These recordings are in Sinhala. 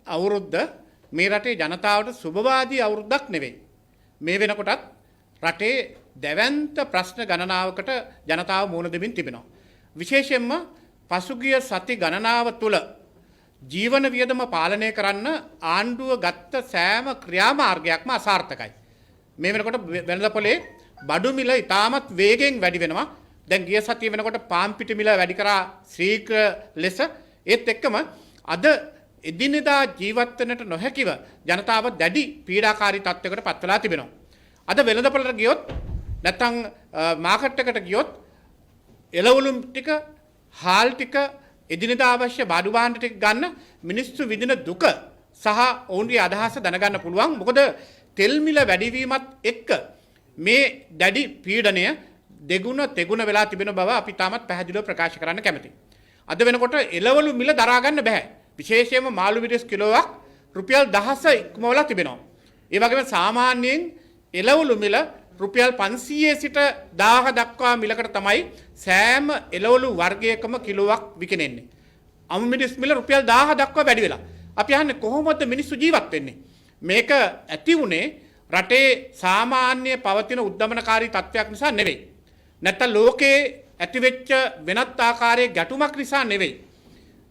අවුරුද්ද මේ රටේ ජනතාවට සුබවාදී අවුරුද්දක් නෙවෙයි. මේ වෙනකොටත් රටේ දැවැන්ත ප්‍රශ්න ගණනාවකට ජනතාව මුහුණ දෙමින් තිබෙනවා. විශේෂයෙන්ම පසුගිය සති ගණනාව තුළ ජීවන වියදම පාලනය කරන්න ආණ්ඩුව ගත්ත සෑම ක්‍රියාමාර්ගයක්ම අසාර්ථකයි. මේ වෙනකොට වෙළඳපොලේ බඩු මිල ඉතාමත් වේගෙන් වැඩි වෙනවා. දැන් ගිය සතිය වෙනකොට පාන් පිටි මිල වැඩි කරා ශීඝ්‍ර ලෙස. ඒත් එක්කම අද එදිනෙදා ජීවත් වෙන්නට නොහැකිව ජනතාව දැඩි පීඩාකාරී තත්ත්වයකට පත් වෙලා තිබෙනවා. අද වෙළඳපොළට ගියොත් නැත්නම් මාකට් එකට ගියොත් එළවලු ටික, හාල් ටික, එදිනෙදා අවශ්‍ය බඩු භාණ්ඩ ටික ගන්න මිනිස්සු විඳින දුක සහ ඔවුන්ගේ අදහස දැනගන්න පුළුවන්. මොකද තෙල් මිල වැඩිවීමත් එක්ක මේ දැඩි පීඩනය දෙගුණ තෙගුණ වෙලා තිබෙන බව අපි තාමත් පැහැදිලිව ප්‍රකාශ කරන්න කැමතියි. අද වෙනකොට එළවලු මිල දරා ගන්න බෑ. විශේෂයෙන්ම මාළු මිරිස් කිලෝවක් රුපියල් 1000 ඉක්මවලා තිබෙනවා. ඒ වගේම සාමාන්‍යයෙන් එළවලු මිල රුපියල් 500 සිට 1000 දක්වා මිලකට තමයි සෑම එළවලු වර්ගයකම කිලෝවක් විකිනෙන්නේ. අමු මිරිස් මිල රුපියල් 1000 දක්වා වැඩි වෙලා. අපි අහන්නේ කොහොමද මිනිස්සු ජීවත් වෙන්නේ? මේක ඇති වුණේ රටේ සාමාන්‍ය පවතින උද්දමනකාරී තත්ත්වයක් නිසා නෙවෙයි. නැත්නම් ලෝකයේ ඇතිවෙච්ච වෙනත් ආකාරයේ ගැටුමක් නිසා නෙවෙයි.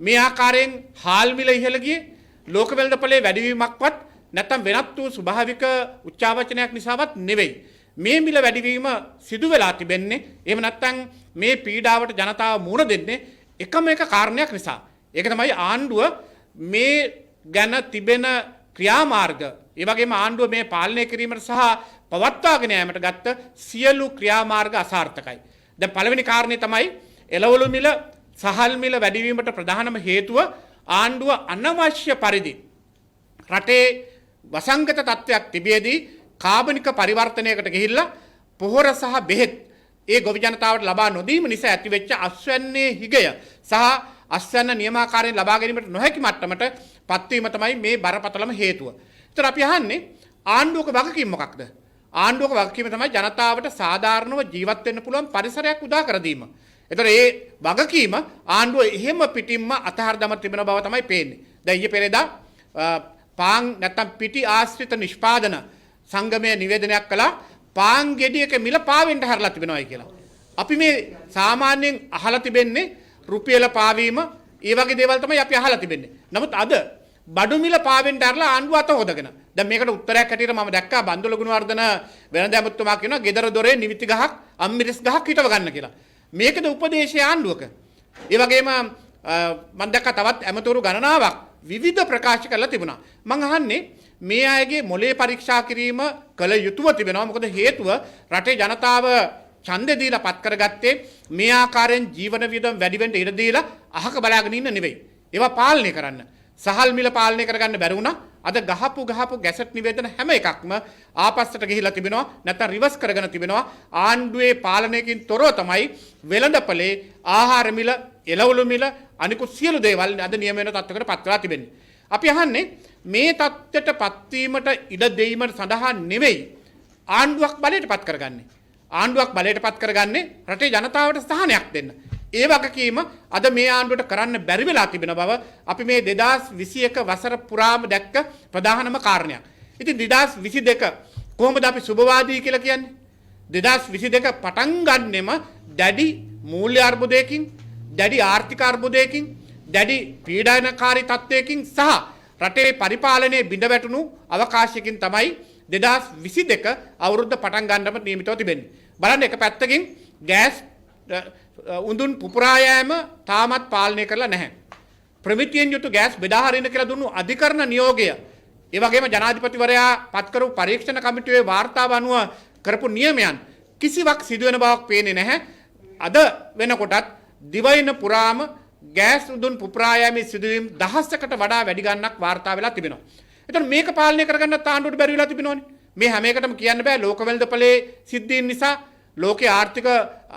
මේ ආකාරයෙන් හාල් මිල ඉහළ ගියේ ලෝක වෙළඳපොලේ වැඩිවීමක්වත් නැත්නම් වෙනත් වූ ස්වභාවික උච්චාවචනයක් නිසාවත් නෙවෙයි. මේ මිල වැඩිවීම සිදු වෙලා තිබෙන්නේ එහෙම නැත්නම් මේ පීඩාවට ජනතාව මුහුණ දෙන්නේ එකම එක කාරණයක් නිසා. ඒක තමයි ආණ්ඩුව මේ ගැන තිබෙන ක්‍රියාමාර්ග, ඒ වගේම ආණ්ඩුව මේ පාලනය කිරීමට සහ පවත්වාගෙන යාමට ගත්ත සියලු ක්‍රියාමාර්ග අසාර්ථකයි. දැන් පළවෙනි කාරණේ තමයි එළවලු මිල, සහල් මිල වැඩිවීමට ප්‍රධානම හේතුව ආණ්ඩුව අනවශ්‍ය පරිදි රටේ වසංගත තත්ත්වයක් තිබියදී කාබනික පරිවර්තනයකට ගිහිල්ලා පොහොර සහ බෙහෙත් ඒ ගොවි ජනතාවට ලබා නොදීම නිසා ඇතිවෙච්ච අස්වැන්නේ හිගය සහ අස්වැන්න නියමාකාරයෙන් ලබා ගැනීමට නොහැකි මට්ටමට පත්වීම තමයි මේ බරපතලම හේතුව. ඒතර අපි අහන්නේ ආණ්ඩුවක වගකීම මොකක්ද? ආණ්ඩුවක වගකීම තමයි ජනතාවට සාධාරණව ජීවත් වෙන්න පුළුවන් පරිසරයක් උදා කර දීම. ඒතර ඒ වගකීම ආණ්ඩුව එහෙම පිටින්ම අතහර දම තිබෙන බව තමයි පේන්නේ. දැන් ඊයේ පෙරේදා පාන් නැත්තම් පිටි ආශ්‍රිත නිෂ්පාදන සංගමයේ නිවේදනයක් කළා පාන් ගෙඩියක මිල පාවෙන්ට හැරලා තිබෙනවායි කියලා. අපි මේ සාමාන්‍යයෙන් අහලා තිබෙන්නේ රුපියල පාවීම, ඒ වගේ දේවල් තමයි අපි අහලා තිබෙන්නේ. නමුත් අද බඩු මිල පාවෙන්ට හැරලා ආණ්ඩුව අත හොදගෙන. දැන් මේකට උත්තරයක් හැටියට මම දැක්කා බන්දුල ගුණවර්ධන වෙනද ඇමතුමා කියනවා ගෙදර දොරේ නිවිති ගහක්, අම්මිරිස් ගහක් හිටව ගන්න කියලා. මේකද උපදේශය ආණ්ඩුවක. ඒ වගේම මම දැක්කා තවත් ඇමතුරු ගණනාවක් විවිධ ප්‍රකාශ කරලා තිබුණා. මම අහන්නේ මේ අයගේ මොලේ පරීක්ෂා කිරීම කළ යුතුව තිබෙනවා. මොකද හේතුව රටේ ජනතාව ඡන්දේ දීලා පත් කරගත්තේ මේ ආකාරයෙන් ජීවන වියදම් වැඩි වෙන්න ඉඩ දීලා අහක බලාගෙන ඉන්න නෙවෙයි. ඒවා පාලනය කරන්න. සහල් මිල පාලනය කරගන්න බැරි වුණා. අද ගහපු ගැසට් නිවේදන හැම එකක්ම ආපස්සට ගිහිලා තිබෙනවා. නැත්නම් රිවර්ස් කරගෙන තිබෙනවා. ආණ්ඩුවේ පාලනයකින් තොරව තමයි වෙළඳපොලේ ආහාර මිල, එළවලු මිල, අනිකුත් සියලු දේවල් අද නියම වෙන තත්ත්වයකට පත් වෙලා තිබෙන්නේ. අපි අහන්නේ මේ தත්ත්වයට පත්වීමට ඉඩ දෙීමට සඳහා නෙවෙයි ආණ්ඩුවක් බලයට පත් කරගන්නේ. ආණ්ඩුවක් බලයට පත් කරගන්නේ රටේ ජනතාවට සහනයක් දෙන්න. ඒ වගකීම අද මේ ආණ්ඩුවට කරන්න බැරි වෙලා තිබෙන බව අපි මේ 2021 වසර පුරාම දැක්ක ප්‍රධානම කාරණයක්. ඉතින් 2022 කොහොමද අපි සුබවාදී කියලා කියන්නේ? 2022 පටන් ගන්නෙම දැඩි මූල්‍ය අර්බුදයකින්, දැඩි ආර්ථික අර්බුදයකින්, දැඩි පීඩනකාරී තත්ත්වයකින් සහ රටේ පරිපාලනයේ බිඳ වැටුණු අවකාශයකින් තමයි 2022 අවුරුද්ද පටන් ගන්නම නියමිතව තිබෙන්නේ. බලන්න එක පැත්තකින් ගෑස් උඳුන් පුපුරා යෑම තාමත් පාලනය කරලා නැහැ. ප්‍රමිතියෙන් යුතු ගෑස් බෙදා හරින්න කියලා දුන්නු අධිකරණ නියෝගය, ඒ වගේම ජනාධිපතිවරයා පත් කරපු පරීක්ෂණ කමිටුවේ වාර්තාව අනුව කරපු නියමයන් කිසිවක් සිදු වෙන බවක් පේන්නේ නැහැ. අද වෙනකොටත් දිවයින පුරාම ගෑස් උඳුන් පුපුරා යෑමේ සිදුවීම් දහසකට වඩා වැඩි ගණනක් වාර්තා වෙලා තිබෙනවා. එතකොට මේක පාලනය කරගන්න ආණ්ඩුවට බැරි වෙලා තිබෙනවනේ. මේ හැම එකටම කියන්න බෑ ලෝක වෙළඳපොලේ සිද්ධීන් නිසා, ලෝකයේ ආර්ථික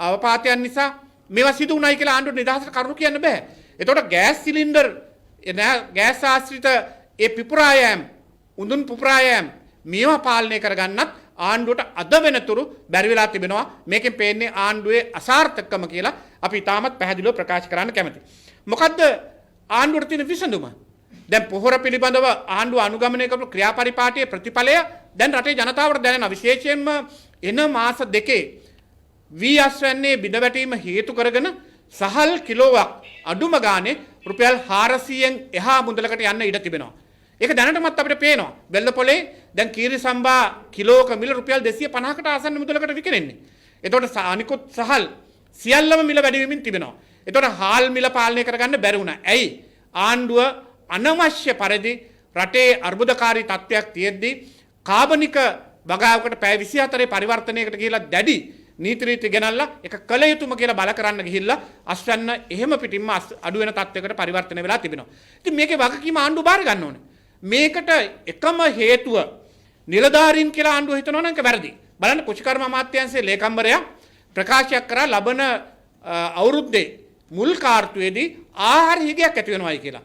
අවපාතයන් නිසා මේවා සිදු වුණයි කියලා ආණ්ඩුවට නිදහසට කරුණු කියන්න බෑ. එතකොට ගෑස් සිලින්ඩර් ගෑස් ආශ්‍රිත ඒ පුපුරා යෑම, උඳුන් පුපුරා යෑම මේවා පාලනය කරගන්නත් ආණ්ඩුවට අද වෙනතුරු බැරි වෙලා තිබෙනවා. මේකෙන් පේන්නේ ආණ්ඩුවේ අසාර්ථකකම කියලා අපි තාමත් පැහැදිලිව ප්‍රකාශ කරන්න කැමතියි. මොකද්ද ආණ්ඩුවට තියෙන විසඳුම? දැන් පොහොර පිළිබඳව ආණ්ඩුව අනුගමනය කරපු ක්‍රියාපරිපාටියේ ප්‍රතිඵලය දැන් රටේ ජනතාවට දැනෙනවා. විශේෂයෙන්ම එන මාස දෙකේ වී අස්වැන්නේ බිඳ වැටීම හේතු කරගෙන සහල් කිලෝවක් අඩුම ගානේ රුපියල් 400න් එහා මුදලකට යන්න ඉඩ තිබෙනවා. ඒක දැනටමත් අපිට පේනවා. බෙල්ලපොලේ දැන් කීරි සම්බා කිලෝක මිල රුපියල් 250කට ආසන්න මුදලකට විකිරෙන්නේ. එතකොට අනිකුත් සහල් සියල්ලම මිල වැඩි වෙමින් තිබෙනවා. එතකොට හාල් මිල පාලනය කරගන්න බැරි වුණා. ඇයි? ආණ්ඩුව අනවශ්‍ය පරිදි රටේ අර්බුදකාරී තත්ත්වයක් තියෙද්දී කාබනික වගාවකට පැය 24 පරිවර්තනයකට ගිහිලා දැඩි නීති රීති ගෙනල්ලා ඒක කළ යුතුම කියලා බල කරන්න ගිහිල්ලා අස්වැන්න එහෙම පිටින්ම අඩු වෙන තත්ත්වයකට පරිවර්තන වෙලා තිබෙනවා. ඉතින් මේකේ වගකීම ආණ්ඩුව බාර ගන්න ඕනේ. මේකට එකම හේතුව නිලධාරීන් කියලා ආණ්ඩුව හිතනවා නම් ඒක වැරදි. බලන්න කුෂිකර්ම අමාත්‍යාංශයේ ලේකම්වරයා ප්‍රකාශයක් කරා ලබන අවුරුද්දේ මුල් කාර්තුවේදී ආහාර හිගයක් ඇති වෙනවායි කියලා.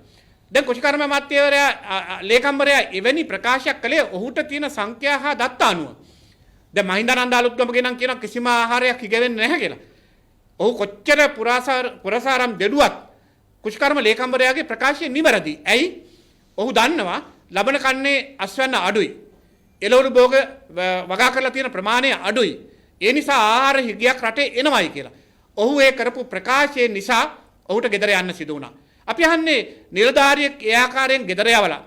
දැන් කුෂිකර්ම අමාත්‍යවරයා ලේකම්වරයා එවැනි ප්‍රකාශයක් කළේ ඔහුට තියෙන සංඛ්‍යා හා දත්ත අනුව. දැන් මහින්දානන්ද අලුත්ගමගේ නම් කියන කිසිම ආහාරයක් හිග වෙන්නේ නැහැ කියලා. ඔහු කොච්චර පුරසාරම් දෙඩුවත් කුෂිකර්ම ලේකම්වරයාගේ ප්‍රකාශය නිවැරදි. ඇයි? ඔහු දන්නවා ලබන කන්නේ අස්වැන්න අඩුයි. එළවලු භෝග වගා කරලා තියෙන ප්‍රමාණය අඩුයි. ඒ නිසා ආහාර හිගයක් රටේ එනවයි කියලා. ඔහු ඒ කරපු ප්‍රකාශය නිසා ඔහුට ගෙදර යන්න සිදු වුණා. අපි අහන්නේ නිලධාරියෙක් ඒ ආකාරයෙන් ගෙදර යවලා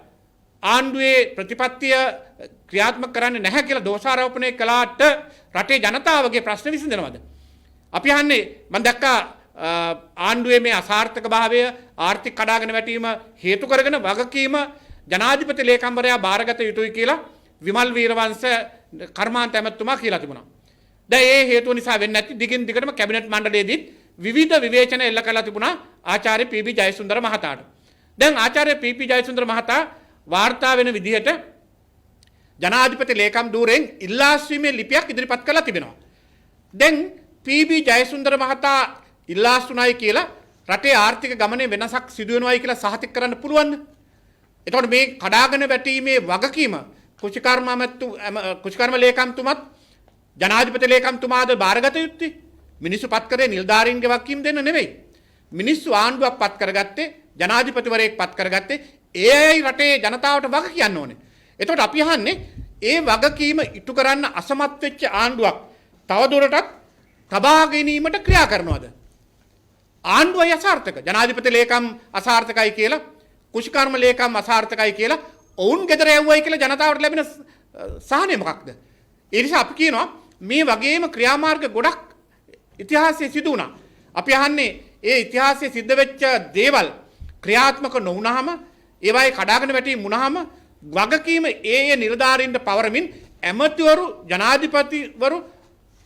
ආණ්ඩුවේ ප්‍රතිපත්තිය ක්‍රියාත්මක කරන්නේ නැහැ කියලා දෝෂාරෝපණය කළාට රටේ ජනතාවගේ ප්‍රශ්න විසඳනවද? අපි අහන්නේ මම දැක්කා ආණ්ඩුවේ මේ අසාර්ථක භාවය ආර්ථික කඩාගෙන වැටීම හේතු කරගෙන වගකීම ජනාධිපති ලේකම්වරයා බාරගත යුතුයි කියලා විමල් වීරවංශ කර්මාන්ත ඇමතුමා කියලා තිබුණා. දැන් ඒ හේතුව නිසා වෙන්නේ නැති දිගින් දිගටම කැබිනට් මණ්ඩලයේදී විවිධ විවේචන එල්ල කළා තිබුණා ආචාර්ය පී.බී. ජයසුන්දර මහතාට. දැන් ආචාර්ය පී.බී. ජයසුන්දර මහතා වාර්තා වෙන විදිහට ජනාධිපති ලේකම් ධූරයෙන් ඉල්ලාස්වීමේ ලිපියක් ඉදිරිපත් කළා තිබෙනවා. දැන් පී.බී. ජයසුන්දර මහතා ඉල්ලාස්ුණයි කියලා රටේ ආර්ථික ගමනේ වෙනසක් සිදු වෙනවයි කියලා සහතික කරන්න පුළුවන්ද? එතකොට මේ කඩාගෙන වැටීමේ වගකීම කුෂිකර්ම ලේකම්තුමත් ජනාධිපති ලේකම්තුමාද බාරගත යුත්තේ? මිනිස්සු පත් කරේ නිලධාරීන්ගේ වගකීම් දෙන්න නෙවෙයි. මිනිස්සු ආණ්ඩුවක් පත් කරගත්තේ ජනාධිපතිවරයෙක් පත් කරගත්තේ ඒයි රටේ ජනතාවට වග කියන්න ඕනේ. එතකොට අපි අහන්නේ ඒ වගකීම ඉටු කරන්න අසමත් වෙච්ච ආණ්ඩුවක් තවදුරටත් තබා ගැනීමට ක්‍රියා කරනවද? ආණ්ඩුවයි අසාර්ථක. ජනාධිපති ලේකම් අසාර්ථකයි කියලා කුෂිකර්ම ලේකම් අසාර්ථකයි කියලා ඔවුන් ගෙදර යවුවයි කියලා ජනතාවට ලැබෙන සහනය මොකක්ද? ඒ නිසා අපි කියනවා මේ වගේම ක්‍රියාමාර්ග ගොඩක් ඉතිහාසයේ සිදු වුණා. අපි අහන්නේ ඒ ඉතිහාසයේ සිද්ධ වෙච්ච දේවල් ක්‍රියාත්මක නොවුනහම ඒවායේ කඩාගෙන වැටීම් වුණාම වගකීම ඒ නිලධාරීන්ට පවරමින් ඇමතිවරු ජනාධිපතිවරු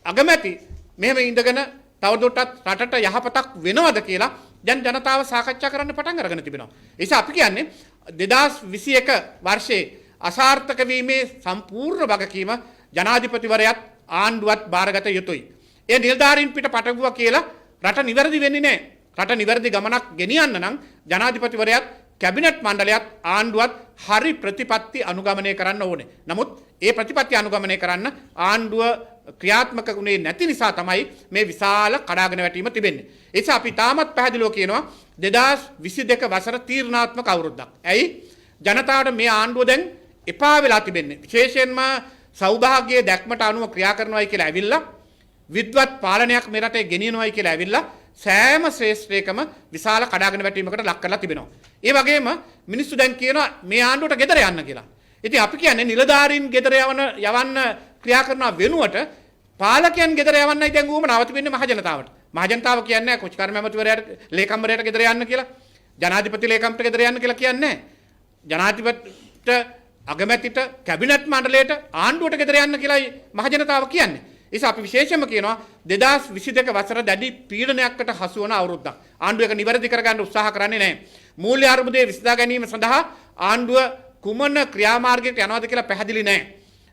අගමැති මෙහෙම ඉඳගෙන තවදුරටත් රටට යහපතක් වෙනවද කියලා දැන් ජනතාව සාකච්ඡා කරන්න පටන් අරගෙන තිබෙනවා. ඒ නිසා අපි කියන්නේ 2021 වර්ෂයේ අසාර්ථක වීමේ සම්පූර්ණ වගකීම ජනාධිපතිවරයාත් ආණ්ඩුවත් බාරගත යුතුයි. ඒ නිලධාරීන් පිට පටවුවා කියලා රට නිවැරදි වෙන්නේ නැහැ. රට නිවැරදි ගමනක් ගෙනියන්න නම් ජනාධිපතිවරයාත් කැබිනට් මණ්ඩලයත් ආණ්ඩුවත් හරි ප්‍රතිපත්ති අනුගමනය කරන්න ඕනේ. නමුත් ඒ ප්‍රතිපත්ති අනුගමනය කරන්න ආණ්ඩුව ක්‍රියාත්මක වුණේ නැති නිසා තමයි මේ විශාල කඩාගෙන වැටීම තිබෙන්නේ. ඒ නිසා අපි තාමත් පැහැදිලිව කියනවා 2022 වසර තීරණාත්මක අවුරුද්දක්. ඇයි? ජනතාවට මේ ආණ්ඩුව දැන් එපා වෙලා තිබෙන්නේ. විශේෂයෙන්ම සෞභාග්‍යයේ දැක්මට අනුව ක්‍රියා කරනවායි කියලා ඇවිල්ලා විද්වත් පාලනයක් මේ රටේ ගෙනියනවායි කියලා ඇවිල්ලා සෑම ශ්‍රේෂ්ඨයකම විශාල කඩාගෙන වැටීමකට ලක් කරලා තිබෙනවා. ඒ වගේම මිනිස්සු දැන් කියනවා මේ ආණ්ඩුවට ගෙදර යන්න කියලා. ඉතින් අපි කියන්නේ නිලධාරීන් ගෙදර යවන්න ක්‍රියා කරන වෙනුවට පාලකයන් ගෙදර යවන්නයි දැන් ඌමනාව තිබෙන්නේ මහජනතාවට. මහජනතාව කියන්නේ කුෂිකර්ම ඇමතිවරයාට ලේකම්වරයාට ගෙදර යන්න කියලා. ජනාධිපති ලේකම්ට ගෙදර යන්න කියලා කියන්නේ නැහැ. ජනාධිපතිට අගමැතිට කැබිනට් මණ්ඩලයට ආණ්ඩුවට ගෙදර යන්න කියලායි මහජනතාව කියන්නේ. ඒ නිසා අපි විශේෂයෙන්ම කියනවා 2022 වසර දැඩි පීඩනයකට හසු වන අවුරුද්දක්. ආණ්ඩුව එක නිවැරදි කරගන්න උත්සාහ කරන්නේ නැහැ. මූල්‍ය අර්බුදයේ විසඳා ගැනීම සඳහා ආණ්ඩුව කුමන ක්‍රියාමාර්ගයකට යනවද කියලා පැහැදිලි නැහැ.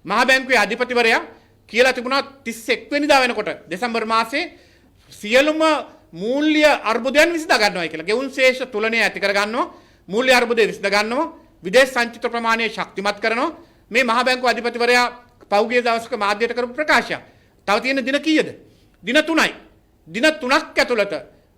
මහ බැංකුවේ අධිපතිවරයා කියලා තිබුණා 31 වෙනිදා වෙනකොට දෙසැම්බර් මාසයේ සියලුම මූල්‍ය අර්බුදයන් විසඳා ගන්නවා කියලා. ගෙවුම් ශේෂ තුලනය ඇති කර ගන්නවා. මූල්‍ය අර්බුදය විසඳා ගන්නවා. විදේශ සංචිත ප්‍රමාණය ශක්තිමත් කරනවා. මේ මහ බැංකුව අධිපතිවරයා පෞගිය දවසක මාධ්‍යයට කරපු ප්‍රකාශයක්. තව තියෙන දින කීයද? දින 3යි. දින 3ක් ඇතුළත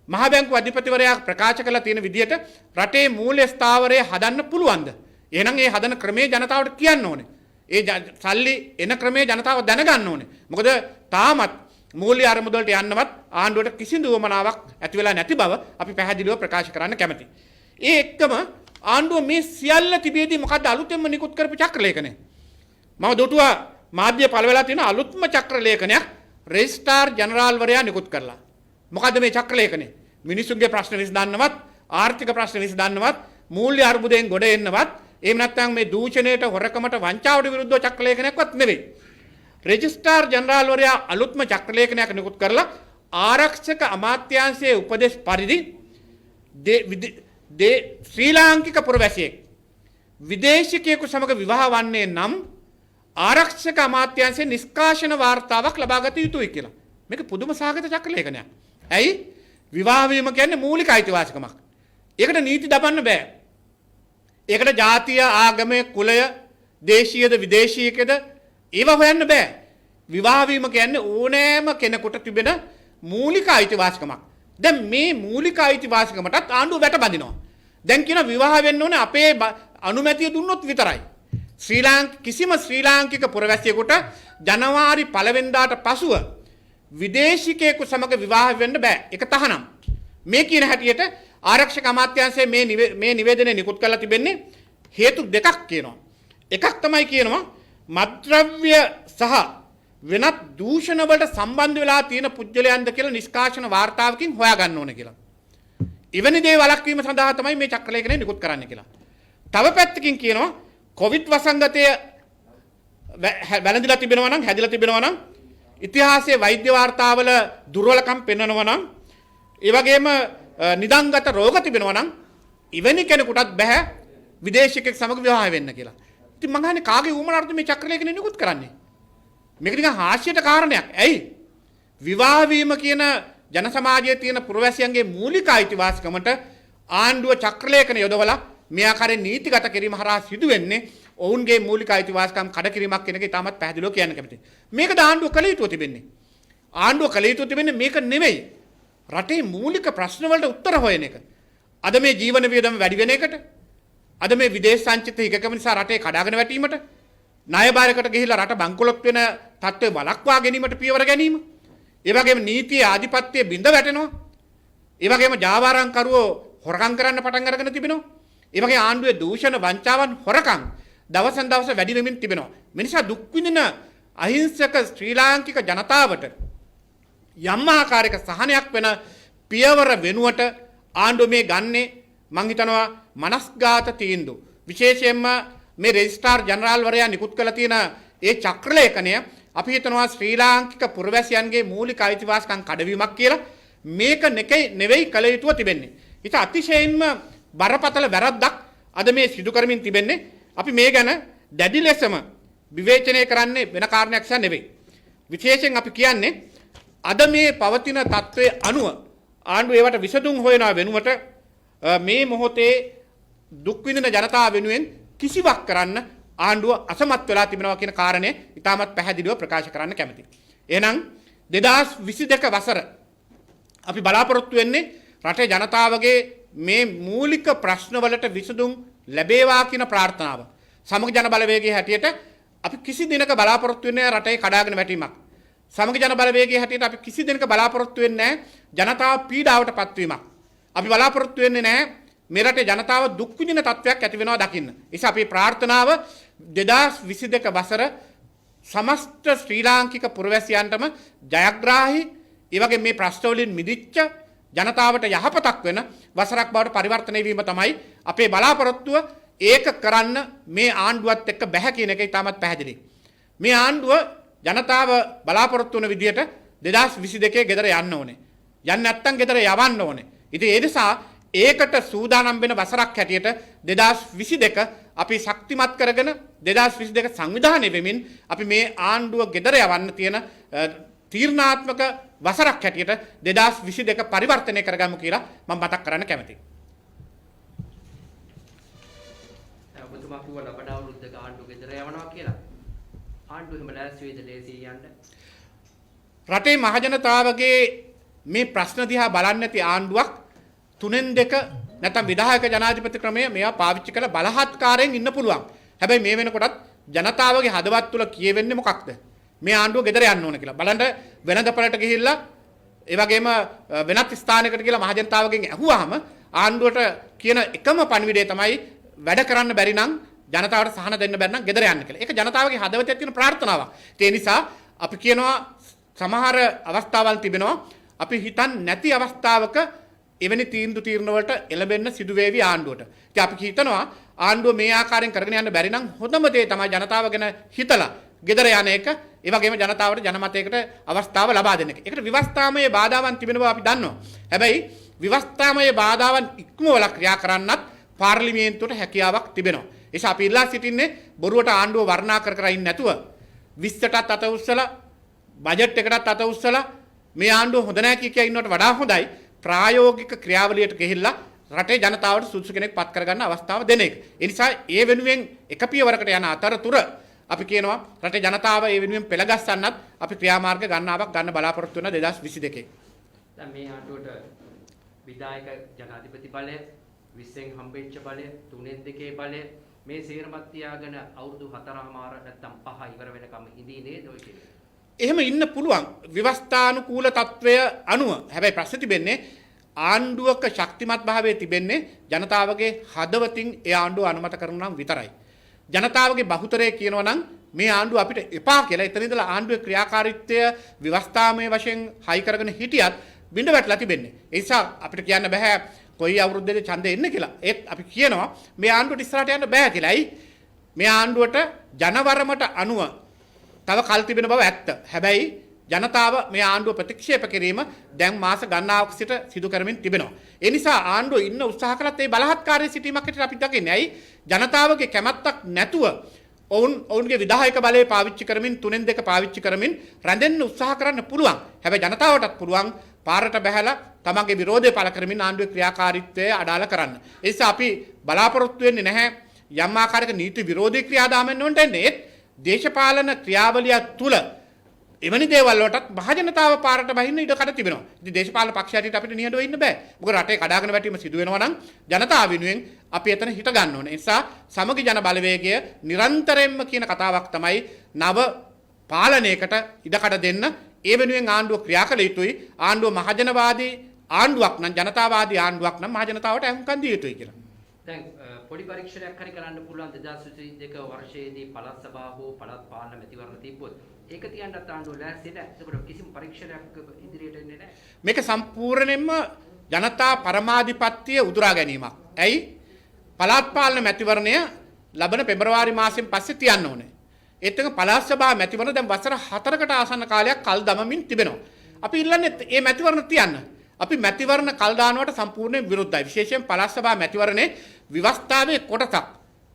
මහ බැංකුව අධිපතිවරයා ප්‍රකාශ කළ තියෙන විදිහට රටේ මූල්‍ය ස්ථාවරය හදන්න පුළුවන්ද? එහෙනම් ඒ හදන ක්‍රමයේ ජනතාවට කියන්න ඕනේ. ඒ සල්ලි එන ක්‍රමයේ ජනතාව දැනගන්න ඕනේ. මොකද තාමත් මූල්‍ය අරමුදලට යන්නවත් ආණ්ඩුවට කිසිදු වමනාවක් ඇති වෙලා නැති බව අපි පැහැදිලිව ප්‍රකාශ කරන්න කැමැතියි. ඒ එක්කම ආණ්ඩුව මේ සියල්ල තිබියදී මොකද්ද අලුතෙන්ම නිකුත් කරපු චක්‍ර ලේඛනය? මම දොටුවා මාධ්‍ය පළ වෙලා තියෙන අලුත්ම චක්‍ර ලේඛනයක් රෙජිස්ට්‍රාර් ජෙනරාල්වරයා නිකුත් කරලා. මොකද්ද මේ චක්‍ර ලේඛනය? මිනිසුන්ගේ ප්‍රශ්න විසඳන්නවත්, ආර්ථික ප්‍රශ්න විසඳන්නවත්, මූල්‍ය අර්බුදයෙන් ගොඩ එන්නවත්, එහෙම නැත්නම් මේ දූෂණයට, හොරකමට, වංචාවට විරුද්ධව චක්‍ර ලේඛනයක්වත් නෙවෙයි. රෙජිස්ට්‍රාර් ජෙනරාල්වරයා අලුත්ම චක්‍ර ලේඛනයක් නිකුත් කරලා ආරක්ෂක අමාත්‍යාංශයේ උපදෙස් පරිදි ශ්‍රී ලාංකික පුරවැසියෙක් විදේශිකයෙකු සමග විවාහ වන්නේ නම් ආරක්ෂක අමාත්‍යාංශයේ නිෂ්කාශන වාර්තාවක් ලබා ගත යුතුයි කියලා. මේක පුදුම සාගත චක්‍ර ලේඛනයක්. ඇයි? විවාහ වීම කියන්නේ මූලික අයිතිවාසිකමක්. ඒකට නීති දබන්න බෑ. ඒකට ජාතිය, ආගමය, කුලය, දේශීයද විදේශීයකද ඒව හොයන්න බෑ. විවාහ වීම කියන්නේ ඕනෑම කෙනෙකුට තිබෙන මූලික අයිතිවාසිකමක්. දැන් මේ මූලික අයිතිවාසිකමටත් ආණ්ඩුව වැට බඳිනවා. දැන් කියන විවාහ වෙන්න ඕනේ අපේ අනුමැතිය දුන්නොත් විතරයි. කිසිම ශ්‍රී ලාංකික පුරවැසියෙකුට ජනවාරි 1 වෙනිදාට පසුව විදේශිකයෙකු සමග විවාහ වෙන්න බෑ. ඒක තහනම්. මේ කියන හැටියට ආරක්ෂක අමාත්‍යාංශයේ මේ නිවේදනය නිකුත් කරලා තිබෙන්නේ හේතු දෙකක් කියනවා. එකක් තමයි කියනවා මත්ද්‍රව්‍ය සහ වෙනත් දූෂණ වලට සම්බන්ධ වෙලා තියෙන පුද්ගලයන්ද කියලා නිෂ්කාශන වාර්තාවකින් හොයාගන්න ඕන කියලා. එවැනි දේ වළක්වීම සඳහා තමයි මේ චක්‍ර ලේඛනය නිකුත් කරන්න කියලා. තව පැත්තකින් කියනවා කොවිඩ් වසංගතය වැළඳිලා තිබෙනවා නම්, හැදිලා තිබෙනවා නම්, ඉතිහාසයේ වෛද්‍ය වාර්තාවල දුර්වලකම් පෙන්වනවා නම්, ඒ වගේම නිදන්ගත රෝග තිබෙනවා නම් එවැනි කෙනෙකුටත් බෑ විදේශිකෙක් සමග විවාහ වෙන්න කියලා. ඉතින් මං අහන්නේ කාගේ උවමනාවටද මේ චක්‍ර ලේඛනය නිකුත් කරන්නේ? මේක නිකන් හාස්‍යයට කාරණයක්. ඇයි? විවාහ වීම කියන ජන සමාජයේ තියෙන පුරවැසියන්ගේ මූලික අයිතිවාසිකමට ආණ්ඩුව චක්‍ර ලේඛන යොදවලා මේ ආකාරයෙන් නීතිගත කිරීම හරහා සිදු වෙන්නේ ඔවුන්ගේ මූලික අයිතිවාසිකම් කඩ කිරීමක් කියන එක ඉතාමත් පැහැදිලිව කියන්න කැමතියි. මේකද ආණ්ඩුව කළ යුතුව තිබෙන්නේ. ආණ්ඩුව කළ යුතුව තිබෙන්නේ මේක නෙවෙයි. රටේ මූලික ප්‍රශ්න වලට උත්තර හොයන එක. අද මේ ජීවන වියදම වැඩි වෙන එකට, අද මේ විදේශ සංචිත හිගකම නිසා රටේ කඩාගෙන වැටීමට, ණය බාරයකට ගිහිල්ලා රට බංකොලොත් වෙන තත්ත්වය වළක්වා ගැනීමට පියවර ගැනීම, ඒ වගේම නීතියේ ආධිපත්‍යය බිඳ වැටෙනවා, ඒ වගේම ජාවාරම්කරුවෝ හොරකම් කරන්න පටන් අරගෙන තිබෙනවා, ඒ වගේ ආණ්ඩුවේ දූෂණ, වංචාවන්, හොරකම් දවසෙන් දවස වැඩි වෙමින් තිබෙනවා. මේ නිසා දුක් විඳින අහිංසක ශ්‍රී ලාංකික ජනතාවට යම් ආකාරයක සහනයක් වෙන පියවර වෙනුවට ආණ්ඩුව මේ ගන්නේ මං හිතනවා මනස්ගාත තීන්දුව. විශේෂයෙන්ම මේ රෙජිස්ට්‍රාර් ජෙනරාල්වරයා නිකුත් කළ තියෙන ඒ චක්‍ර ලේඛනය අපි හිතනවා ශ්‍රී ලාංකික පුරවැසියන්ගේ මූලික අයිතිවාසිකම් කඩවීමක් කියලා. මේක නෙවෙයි කළ යුතුව තිබෙන්නේ. ඒක අතිශයින්ම බරපතල වැරද්දක් අද මේ සිදු කරමින් තිබෙන්නේ. අපි මේ ගැන දැඩි ලෙසම විවේචනය කරන්නේ වෙන කාරණයක් නිසා නෙවෙයි. විශේෂයෙන් අපි කියන්නේ අද මේ පවතින තත්ත්වයේ අනුව ආණ්ඩුව ඒවට විසඳුම් හොයනවා වෙනුවට මේ මොහොතේ දුක් විඳින ජනතාව වෙනුවෙන් කිසිවක් කරන්න ආණ්ඩුව අසමත් වෙලා තිබෙනවා කියන කාරණය ඉතාමත් පැහැදිලිව ප්‍රකාශ කරන්න කැමතියි. එහෙනම් 2022 වසර අපි බලාපොරොත්තු වෙන්නේ රටේ ජනතාවගේ මේ මූලික ප්‍රශ්නවලට විසඳුම් ලැබේවා කියන ප්‍රාර්ථනාව. සමග ජන බලවේගයේ හැටියට අපි කිසි දිනක බලාපොරොත්තු වෙන්නේ රටේ කඩාගෙන වැටීමක්. සමග ජන බලවේගයේ හැටියට අපි කිසි දිනක බලාපොරොත්තු වෙන්නේ ජනතාව පීඩාවට පත්වීමක්. අපි බලාපොරොත්තු වෙන්නේ නැහැ මේ රටේ ජනතාව දුක් විඳින තත්ත්වයක් ඇති වෙනවා දකින්න. ඒස අපේ ප්‍රාර්ථනාව 2022 වසර සමස්ත ශ්‍රී ලාංකික පුරවැසියන්ටම ජයග්‍රාහී, ඒ වගේ මේ ප්‍රශ්න වලින් මිදිච්ච ජනතාවට යහපතක් වෙන වසරක් බවට පරිවර්තනය වීම තමයි අපේ බලාපොරොත්තුව. ඒක කරන්න මේ ආණ්ඩුවත් එක්ක බැහැ කියන එක ඉතාමත් පැහැදිලි. මේ ආණ්ඩුව ජනතාව බලාපොරොත්තු වන විදිහට 2022 ගෙදර යන්න ඕනේ. යන්න නැත්තම් ගෙදර යවන්න ඕනේ. ඉතින් ඒ නිසා ඒකට සූදානම් වෙන වසරක් හැටියට 2022 අපි ශක්තිමත් කරගෙන 2022 සංවිධානය වෙමින් අපි මේ ආණ්ඩුව ගෙදර යවන්න තියෙන තීරණාත්මක වසරක් හැටියට 2022 පරිවර්තනය කරගමු කියලා මම මතක් කරන්න කැමතියි. ඔබතුමා කිව්වා ලබන අවුරුද්දක ආණ්ඩුව ගෙදර යවනවා කියලා. ආණ්ඩුව එහෙම ලෑස්ති වෙයිද ලේසියෙන් යන්න? රටේ මහජනතාවගේ මේ ප්‍රශ්න දිහා බලන්නේ නැති ආණ්ඩුවක් 3-2 නැත්නම් විධායක ජනාධිපති ක්‍රමය මේවා පාවිච්චි කරලා බලහත්කාරයෙන් ඉන්න පුළුවන්. හැබැයි මේ වෙනකොටත් ජනතාවගේ හදවත් තුල කියවෙන්නේ මොකක්ද? මේ ආණ්ඩුව ගෙදර යන්න ඕන කියලා. බලන්න වෙනදපළට ගිහිල්ලා ඒ වගේම වෙනත් ස්ථානයකට කියලා මහජනතාවගෙන් ඇහුවාම ආණ්ඩුවට කියන එකම පණිවිඩය තමයි වැඩ කරන්න බැරි නම් ජනතාවට සහන දෙන්න බැරි නම් ගෙදර යන්න කියලා. ඒක ජනතාවගේ හදවතේ තියෙන ප්‍රාර්ථනාවක්. ඒ නිසා අපි කියනවා සමහර අවස්ථාවල් තිබෙනවා අපි හිතන්නේ නැති අවස්ථාවක එවැනි තීරණ වලට එළඹෙන්න සිදු වේවි ආණ්ඩුවට. ඉතින් අපි හිතනවා ආණ්ඩුව මේ ආකාරයෙන් කරගෙන යන්න බැරි නම් හොඳම දේ තමයි ජනතාව ගැන හිතලා ගෙදර යන එක. ඒ වගේම ජනතාවට ජනමතයකට අවස්ථාව ලබා දෙන එක. ඒකට විවස්ථාමය බාධාවන් තිබෙන බව අපි දන්නවා. හැබැයි විවස්ථාමය බාධාවන් ඉක්මවලා ක්‍රියා කරන්නත් පාර්ලිමේන්තුවට හැකියාවක් තිබෙනවා. ඒ නිසා අපි ඉල්ලා සිටින්නේ බොරුවට ආණ්ඩුව වර්ණනා කර ඉන්නේ නැතුව 20ටත් අත උස්සලා බජට් එකටත් අත උස්සලා මේ ආණ්ඩුව හොඳ නැහැ කිය ඉන්නවට වඩා හොඳයි ප්‍රායෝගික ක්‍රියාවලියට ගෙහිලා රටේ ජනතාවට සුදුසු කෙනෙක් පත් කරගන්න අවස්ථාව දෙන එක. ඒ නිසා ඒ වෙනුවෙන් එක පියවරකට යන අතරතුර අපි කියනවා රටේ ජනතාව ඒ වෙනුවෙන් පෙළගස්සන්නත් අපි ක්‍රියාමාර්ග ගන්නාවක් ගන්න බලාපොරොත්තු වෙන 2022. දැන් මේ ආණ්ඩුවට විධායක ජනාධිපති බලය 20න් හම්බෙච්ච බලය 3-2 බලය මේ සේරමත් තියාගෙන අවුරුදු 4මාර නැත්තම් 5 ඉවර වෙනකම් ඉඳී නේද ඔය කියන්නේ. එහෙම ඉන්න පුළුවන් විවස්ථානුකූල තත්වය අනුව. හැබැයි ප්‍රශ්නේ තිබෙන්නේ ආණ්ඩුවක ශක්තිමත් භාවයේ තිබෙන්නේ ජනතාවගේ හදවතින් ඒ ආණ්ඩුව අනුමත කරන නම් විතරයි. ජනතාවගේ බහුතරය කියනවා නම් මේ ආණ්ඩුව අපිට එපා කියලා. එතන ඉඳලා ආණ්ඩුවේ ක්‍රියාකාරීත්වය විවස්ථාමය වශයෙන් හයි කරගෙන හිටියත් බිඳ වැටලා තිබෙන්නේ. ඒ නිසා අපිට කියන්න බෑ කොයි අවුරුද්දේද ඡන්දෙ එන්නේ කියලා. ඒත් අපි කියනවා මේ ආණ්ඩුවට ඉස්සරහට යන්න බෑ කියලායි. මේ ආණ්ඩුවට ජනවරමට අනුව තව කල් තිබෙන බව ඇත්ත. හැබැයි ජනතාව මේ ආණ්ඩුව ප්‍රතික්ෂේප කිරීම දැන් මාස ගණනාවක් සිට සිදු කරමින් තිබෙනවා. ඒ නිසා ආණ්ඩුව ඉන්න උත්සාහ කළත් ඒ බලහත්කාරී සිටීමක් හැටියට අපි දකින්නේ. ඇයි? ජනතාවගේ කැමැත්තක් නැතුව ඔවුන්ගේ විධායක බලය පාවිච්චි කරමින් 3-2 පාවිච්චි කරමින් රැඳෙන්න උත්සාහ කරන්න පුළුවන්. හැබැයි ජනතාවටත් පුළුවන් පාරට බැහැලා තමන්ගේ විරෝධය පළ කරමින් ආණ්ඩුවේ ක්‍රියාකාරීත්වය අඩාල කරන්න. ඒ නිසා අපි බලාපොරොත්තු වෙන්නේ නැහැ යම් ආකාරයක නීති විරෝධී ක්‍රියාදාමයන් වලට එන්නේ. දේශපාලන ක්‍රියාවලිය තුල එවැනි දේවල් වලටත් මහජනතාව පාරට බහින්න ඉඩ කඩ තිබෙනවා. ඉතින් දේශපාලන පක්ෂයට අපිට නිහඬව ඉන්න බෑ. මොකද රටේ කඩාගෙන වැටීම සිදු වෙනවා නම් ජනතාව වෙනුවෙන් අපි එතන හිට ගන්න ඕනේ. ඒ නිසා සමගි ජන බලවේගය නිරන්තරයෙන්ම කියන කතාවක් තමයි නව පාලනයකට ඉඩ කඩ දෙන්න. ඒ වෙනුවෙන් ආණ්ඩුව ක්‍රියා කළ යුතුයි. ආණ්ඩුව මහජනවාදී ආණ්ඩුවක් නම් ජනතාවාදී ආණ්ඩුවක් නම් මහජනතාවට අහුම්කම් දිය යුතුයි කියලා. දැන් පොඩි පරීක්ෂණයක් හරි කරන්න පුළුවන් 2022 වර්ෂයේදී පළාත් සභාව හෝ පළාත් පාලන මැතිවරණ තිබ්බොත් ඒක තියන්නත් ආණ්ඩුව ලෑස්ති නැහැ. ඒකට කිසිම පරීක්ෂණයක් ඉදිරියට එන්නේ නැහැ. මේක සම්පූර්ණයෙන්ම ජනතා පරමාධිපත්‍ය උදුරා ගැනීමක්. ඇයි? පළාත් පාලන මැතිවරණය ලබන පෙබරවාරි මාසයෙන් පස්සේ තියන්න ඕනේ. ඒත් එක පළාත් සභා මැතිවරණ දැන් වසර 4කට ආසන්න කාලයක් කල් දමමින් තිබෙනවා. අපි ඉල්ලන්නේ මේ මැතිවරණ තියන්න. අපි මැතිවරණ කල් දානවට සම්පූර්ණයෙන් විරුද්ධයි. විශේෂයෙන් පළාත් සභා මැතිවරණේ විවස්ථාවේ කොටසක්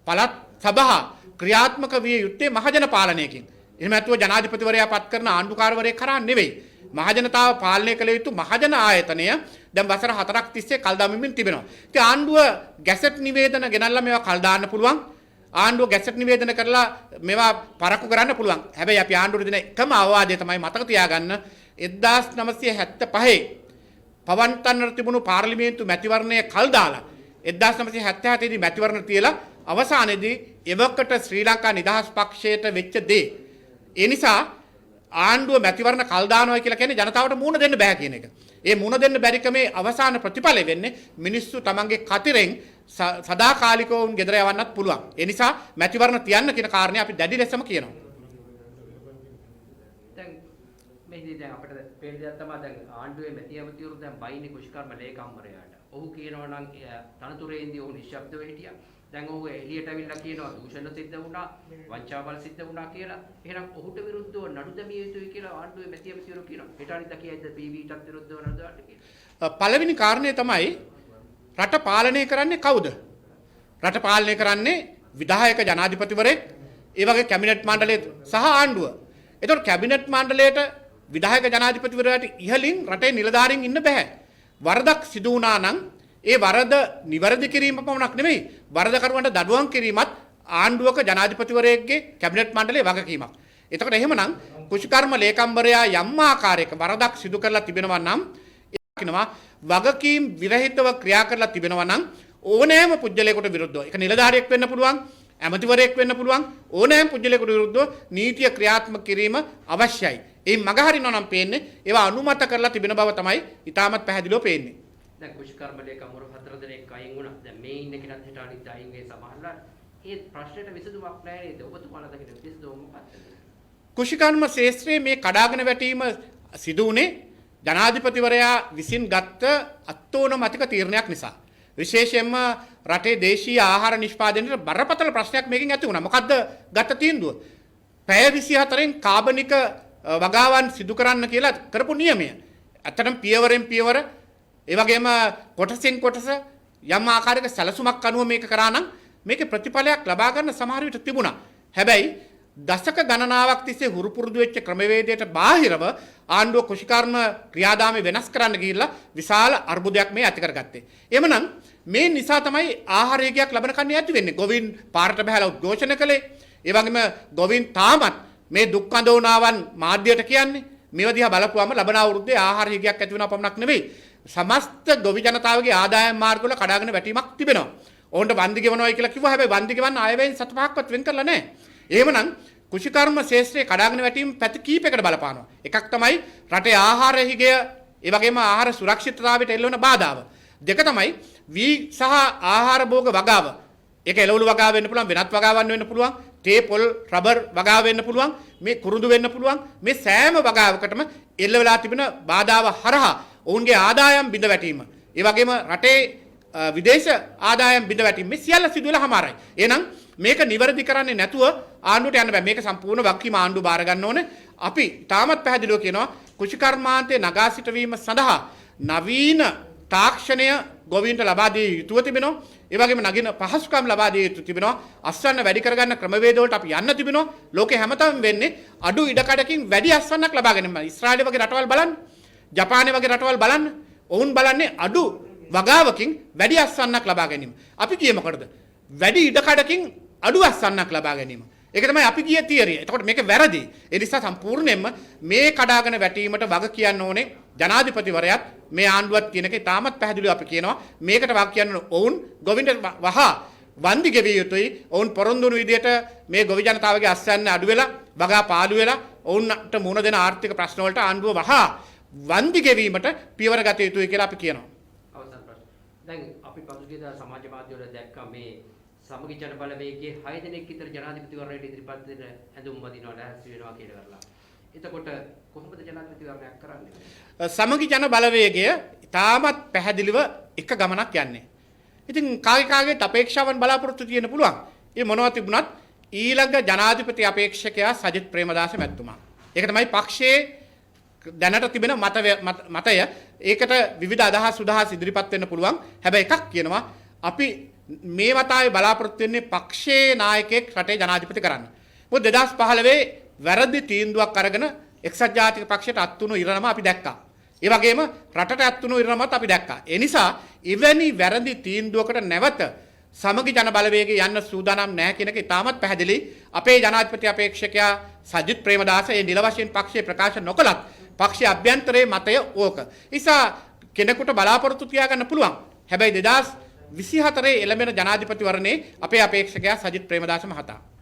පළාත් සභා ක්‍රියාත්මක විය යුත්තේ මහජන පාලනයකින්. එහෙම නැතුව ජනාධිපතිවරයා පත් කරන ආණ්ඩුකාරවරයෙක් කරා නෙවෙයි. මහජනතාව පාලනය කළ යුතු මහජන ආයතනය දැන් වසර 4ක් තිස්සේ කල් දමමින් තිබෙනවා. ඉතින් ආණ්ඩුව ගැසට් නිවේදන ගෙනල්ලා මේවා කල් දාන්න පුළුවන්. ආණ්ඩුව ගැසට් නිවේදන කරලා මේවා පරක්කු කරන්න පුළුවන්. හැබැයි අපි ආණ්ඩුවට දෙන එකම අවවාදය තමයි මතක තියාගන්න 1975 පවන්තන්නට තිබුණු පාර්ලිමේන්තු මැතිවරණය කල් දාලා 1977 දී මැතිවරණ තියලා අවසානයේදී එවකට ශ්‍රී ලංකා නිදහස් පක්ෂයට වෙච්ච දේ. ඒ නිසා ආණ්ඩුව මැතිවරණ කල් දානවා කියලා කියන්නේ ජනතාවට මුණ දෙන්න බෑ කියන එක. ඒ මුණ දෙන්න බැරි කමේ අවසාන ප්‍රතිඵලය වෙන්නේ මිනිස්සු තමන්ගේ කතිරෙන් සදාකාලිකව උන් ගෙදර යවන්නත් පුළුවන්. ඒ නිසා මැතිවරණ තියන්න කියන කාරණේ අපි දැඩි ලෙසම කියනවා. මේකදී දැන් අපිට පේන දෙයක් තමයි දැන් ආණ්ඩුවේ මැති ඇමතිවරු දැන් බයිනේ කුෂ්කර්ම ලේකම්වරයාට. ඔහු කියනවා නම් තනතුරේදී ඔහු නිශ්ශබ්දව හිටියා. දැන් ඔහු එළියට ඇවිල්ලා කියනවා දූෂණ සිද්ධ වුණා, වංචාවල් සිද්ධ වුණා කියලා. එහෙනම් ඔහුට විරුද්ධව නඩු දැමිය යුතුයි කියලා ආණ්ඩුවේ මැති ඇමතිවරු කියනවා. හෙට අනිද්දා කියයිද පීවීටත් විරුද්ධව නඩු දාන්න කියලා. පළවෙනි කාරණේ තමයි රට පාලනය කරන්නේ කවුද? රට පාලනය කරන්නේ විධායක ජනාධිපතිවරයෙක්, ඒ වගේ කැබිනට් මණ්ඩලය සහ ආණ්ඩුව. ඒතකොට කැබිනට් මණ්ඩලයට විධායක ජනාධිපතිවරයාට ඉහළින් රටේ නිලධාරීන් ඉන්න බෑ. වරදක් සිදු වුණා නම් ඒ වරද නිවැරදි කිරීම පමණක් නෙමෙයි වරදකරුවන්ට දඬුවම් කිරීමත් ආණ්ඩුවක ජනාධිපතිවරයෙක්ගේ කැබිනට් මණ්ඩලයේ වගකීමක්. එතකොට එහෙමනම් කුෂ්කර්ම ලේකම්වරයා යම් ආකාරයක වරදක් සිදු කරලා තිබෙනවා නම් දකිනවා වගකීම් විරහිතව ක්‍රියා කරලා තිබෙනවා නම් ඕනෑම පුජ්‍යලයකට විරුද්ධව ඒක නිලධාරියෙක් වෙන්න පුළුවන් ඇමතිවරයෙක් වෙන්න පුළුවන් ඕනෑම පුජ්‍යලයකට විරුද්ධව නීතිය ක්‍රියාත්මක කිරීම අවශ්‍යයි. ඒ මගහරිනවා නම් පේන්නේ ඒවා අනුමත කරලා තිබෙන බව තමයි ඉතාමත් පැහැදිලිව පේන්නේ. දැන් කුෂ්කර්ම ලේකම්වරු 4 දෙනෙක් අයින් වුණා. දැන් මේ ඉන්න කෙනත් හිට අනිත් අයින් වේ සමහරලා ඒ ප්‍රශ්නෙට විසඳුමක් නැහැ නේද? ඔබතුමාලා දකින විසඳුම මොකක්ද? කුෂිකර්ම ශේත්‍රයේ මේ කඩාගෙන වැටීම සිදු වුණේ ජනාධිපතිවරයා විසින් ගත්ත අත්ෝනමතික තීරණයක් නිසා. විශේෂයෙන්ම රටේ දේශීය ආහාර නිෂ්පාදනයේ බරපතල ප්‍රශ්නයක් මේකෙන් ඇති වුණා. මොකද්ද ගත්ත තීන්දුව? පැය 24න් කාබනික වගාවන් සිදු කරන්න කියලා කරපු නියමය. ඇත්තටම පියවරෙන් පියවර ඒ වගේම කොටසෙන් කොටස යම් ආකාරයක සැලසුමක් අනුව මේක කරා නම් මේකේ ප්‍රතිඵලයක් ලබා ගන්න සමහර විට තිබුණා. හැබැයි දශක ගණනාවක් තිස්සේ හුරු පුරුදු වෙච්ච ක්‍රමවේදයට බාහිරව ආණ්ඩුව කුෂිකර්ම ක්‍රියාදාමය වෙනස් කරන්න ගිහිල්ලා විශාල අර්බුදයක් මේ ඇති කරගත්තේ. එhmenan මේ නිසා තමයි ආහාර ඒකයක් ලබන කන්නේ ඇති වෙන්නේ. ගොවින් පාරට බහැලා උද්ඝෝෂණ කළේ. ඒ වගේම ගොවින් තාමත් මේ දුක් අඳෝනාවන් මාධ්‍යයට කියන්නේ මේව දිහා බලපුවම ලබන අවුරුද්දේ ආහාර ඒකයක් ඇති වෙනව පමණක් නෙවෙයි. සමස්ත ගොවි ජනතාවගේ ආදායම් මාර්ගවල කඩාගෙන වැටීමක් තිබෙනවා. ඕන්ට වන්දි ගෙවනවායි කියලා කිව්වා. හැබැයි වන්දි ගෙවන්න ආයෙවෙන් 7-5ක්වත් වෙන් කරලා නැහැ. එහෙමනම් කුෂිකර්ම ශේත්‍රයේ කඩාගෙන වැටීම පැති කීපයකට බලපානවා. එකක් තමයි රටේ ආහාර හිගය, ඒ වගේම ආහාර සුරක්ෂිතතාවයට එල්ලවන බාධාව. දෙක තමයි වී සහ ආහාර භෝග වගාව. ඒක එළවලු වගාව වෙන්න පුළුවන්, වෙනත් වගාවන් වෙන්න පුළුවන්, තේ පොල් රබර් වගාව වෙන්න පුළුවන්, මේ කුරුඳු වෙන්න පුළුවන්. මේ සෑම වගාවකටම එල්ල වෙලා තිබෙන බාධාව හරහා ඔවුන්ගේ ආදායම් බිඳ වැටීම. ඒ වගේම රටේ විදේශ ආදායම් බිඳ වැටීම මේ සියල්ල සිදු වෙලා හමාරයි. එහෙනම් මේක නිවැරදි කරන්නේ නැතුව ආණ්ඩුවට යන්න බෑ. මේක සම්පූර්ණ වගකීම ආණ්ඩුව බාර ගන්න ඕනේ. අපි තාමත් පැහැදිලිව කියනවා කුෂිකර්මාන්තයේ නගා සිටවීම සඳහා නවීන තාක්ෂණය ගොවීන්ට ලබා දිය යුතුව තිබෙනවා. ඒ වගේම නගින පහසුකම් ලබා දිය යුතු තිබෙනවා. අස්වැන්න වැඩි කරගන්න ක්‍රමවේද වලට අපි යන්න තිබෙනවා. ලෝකේ හැමතැනම වෙන්නේ අඩු ඉඩකඩකින් වැඩි අස්වැන්නක් ලබා ගැනීම. ඊශ්‍රායලය වගේ රටවල් බලන්න. ජපානය වගේ රටවල් බලන්න. ඔවුන් බලන්නේ අඩු වගාවකින් වැඩි අස්වැන්නක් ලබා ගැනීම. අපි කියේ මොකටද? වැඩි ඉඩකඩකින් අඩු අස්වැන්නක් ලබා ගැනීම. ඒක තමයි අපි කියේ තියරිය. එතකොට මේක වැරදි. ඒ නිසා සම්පූර්ණයෙන්ම මේ කඩාගෙන වැටීමට වග කියන්න ඕනේ ජනාධිපතිවරයාත් මේ ආණ්ඩුවත් කියන එක තාමත් පැහැදිලිව අපි කියනවා. මේකට වග කියන්න ඔවුන් ගොවින්ට වහා වන්දි ගෙවිය යුතුයි. ඔවුන් පොරොන්දු වුණු විදිහට මේ ගොවි ජනතාවගේ අස්වැන්න අඩු වෙලා වගා පාළු වෙලා ඔවුන්ට මුහුණ දෙන ආර්ථික ප්‍රශ්න වලට ආණ්ඩුව වහා වන්දි ගෙවීමට පියවර ගත යුතුයි කියලා අපි කියනවා. අවසන් ප්‍රශ්න. දැන් අපි පසුගියදා සමාජ මාධ්‍ය වල දැක්කා මේ සමගි ජන බලවේගයේ 6 දෙනෙක් විතර ජනාධිපතිවරණයට ඉදිරිපත් වෙන ඇඳුම් බඳිනවා ලෑස්ති වෙනවා කියලා කරලා. එතකොට කොහොමද ජනාධිපතිවරණයක් කරන්නේ? සමගි ජන බලවේගය තාමත් පැහැදිලිව එක ගමනක් යන්නේ. ඉතින් කාගේ අපේක්ෂාවන් බලාපොරොත්තු තියෙන්න පුළුවන්. ඒ මොනවා තිබුණත් ඊළඟ ජනාධිපති අපේක්ෂකයා සජිත් ප්‍රේමදාස මැතිතුමා. ඒක තමයි පක්ෂයේ දැනට තිබෙන මතය. ඒකට විවිධ අදහස් සුදහස් ඉදිරිපත් වෙන්න පුළුවන්. හැබැයි එකක් කියනවා අපි මේ වතාවේ බලාපොරොත්තු වෙන්නේ පක්ෂයේ නායකයෙක් රටේ ජනාධිපති කරන්න. මොකද 2015 වැරදි තීන්දුවක් අරගෙන එක්සත් ජාතික පක්ෂයට අත්තුණු ඉරණම අපි දැක්කා. ඒ වගේම රටට අත්තුණු ඉරණමත් අපි දැක්කා. ඒ නිසා එවැනි වැරදි තීන්දුවකට නැවත සමගි ජන බලවේගය යන්න සූදානම් නැහැ කියන එක ඉතාමත් පැහැදිලි. අපේ ජනාධිපති අපේක්ෂකයා සජිත් ප්‍රේමදාස ඒ නිල වශයෙන් පක්ෂයේ ප්‍රකාශ නොකලත් පක්ෂයේ අභ්‍යන්තරයේ මතය ඕක. නිසා කෙනෙකුට බලාපොරොත්තු තියාගන්න පුළුවන්. හැබැයි 2024 එළඹෙන ජනාධිපතිවරණේ අපේ අපේක්ෂකයා සජිත් ප්‍රේමදාස මහතා.